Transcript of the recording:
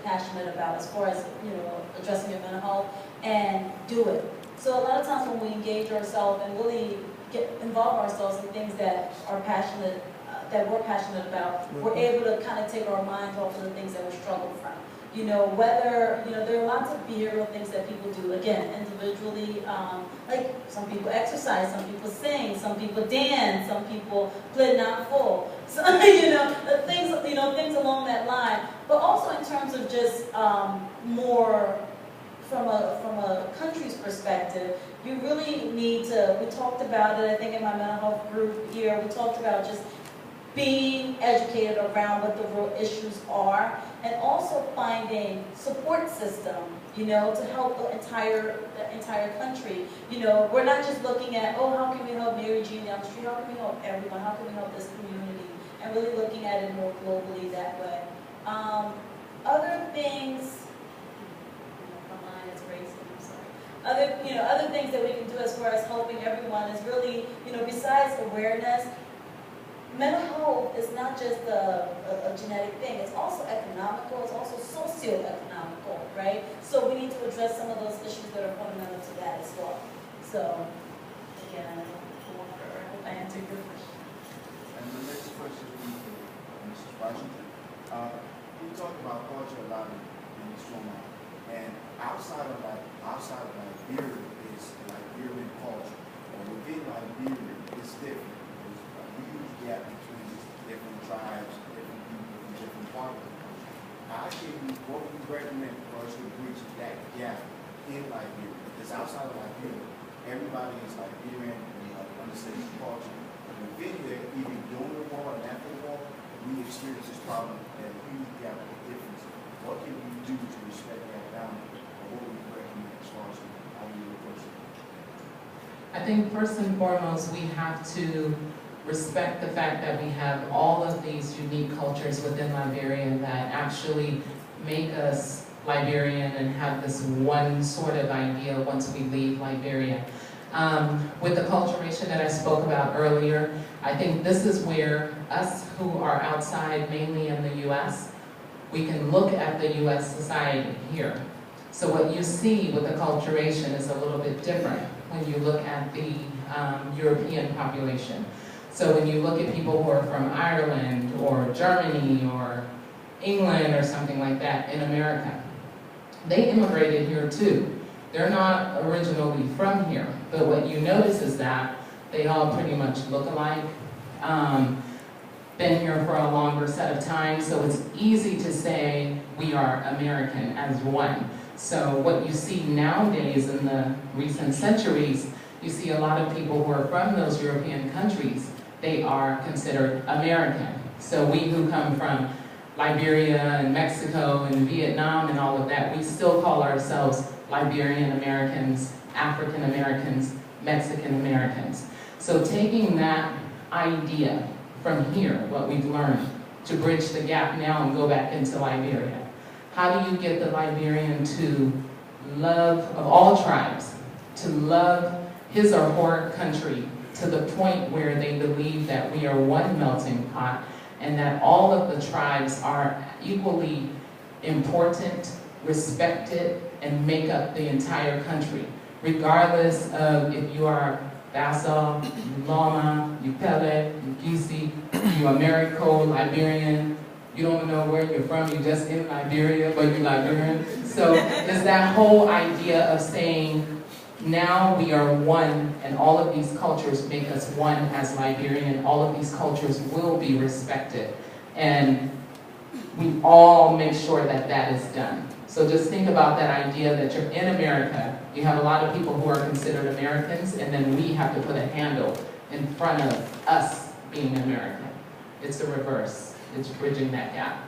passionate about as far as, you know, addressing your mental health, and do it. So a lot of times when we engage ourselves and really involve ourselves in things that are passionate, that we're passionate about, we're able to kind of take our minds off of the things that we struggle from. You know, whether, you know, there are lots of behavioral things that people do, again, individually, like some people exercise, some people sing, some people dance, some people play not full. So, you know, things along that line. But also in terms of just more from a country's perspective, you really need to, we talked about it, I think in my mental health group here, we talked about just being educated around what the real issues are, and also finding support system, you know, to help the entire country. You know, we're not just looking at, oh, how can we help Mary Jean down the street? How can we help everyone? How can we help this community? And really looking at it more globally that way. Other things, my mind is racing, I'm sorry. Other things that we can do as far as helping everyone is really, you know, besides awareness, mental health is not just a genetic thing, it's also economical, it's also socio-economical, right? So we need to address some of those issues that are fundamental to that as well. So, again, I hope I answered your question. And the next question is from Mrs. Washington. We talk about culture a lot in this format, and outside of Liberia is Liberian culture, and within Liberia it's different. Huge gap between different tribes, different people from different parts of the country. What would you recommend for us to bridge that gap in Liberia? Because outside of Liberia, everybody is Liberian and understands culture. And within there, even during the war and after the war, we experience this problem, that huge gap of difference. What can we do to respect that boundary? Or what would you recommend as far as how we approach it? I think first and foremost, we have to respect the fact that we have all of these unique cultures within Liberia that actually make us Liberian and have this one sort of idea once we leave Liberia. With the acculturation that I spoke about earlier, I think this is where us who are outside, mainly in the US, we can look at the US society here. So what you see with the acculturation is a little bit different when you look at the European population. So when you look at people who are from Ireland or Germany or England or something like that in America, they immigrated here too. They're not originally from here, but what you notice is that they all pretty much look alike, been here for a longer set of time, so it's easy to say we are American as one. So what you see nowadays in the recent centuries, you see a lot of people who are from those European countries, they are considered American. So we who come from Liberia and Mexico and Vietnam and all of that, we still call ourselves Liberian Americans, African Americans, Mexican Americans. So taking that idea from here, what we've learned, to bridge the gap now and go back into Liberia. How do you get the Liberian to love, of all tribes, to love his or her country to the point where they believe that we are one melting pot and that all of the tribes are equally important, respected, and make up the entire country, regardless of if you are Bassa, Loma, Upele, Ugisi, you Americo, Liberian, you don't know where you're from, you're just in Liberia, but you're Liberian. So there's that whole idea of saying, now we are one, and all of these cultures make us one as Liberian. All of these cultures will be respected. And we all make sure that that is done. So just think about that idea that you're in America, you have a lot of people who are considered Americans, and then we have to put a handle in front of us being American. It's the reverse. It's bridging that gap.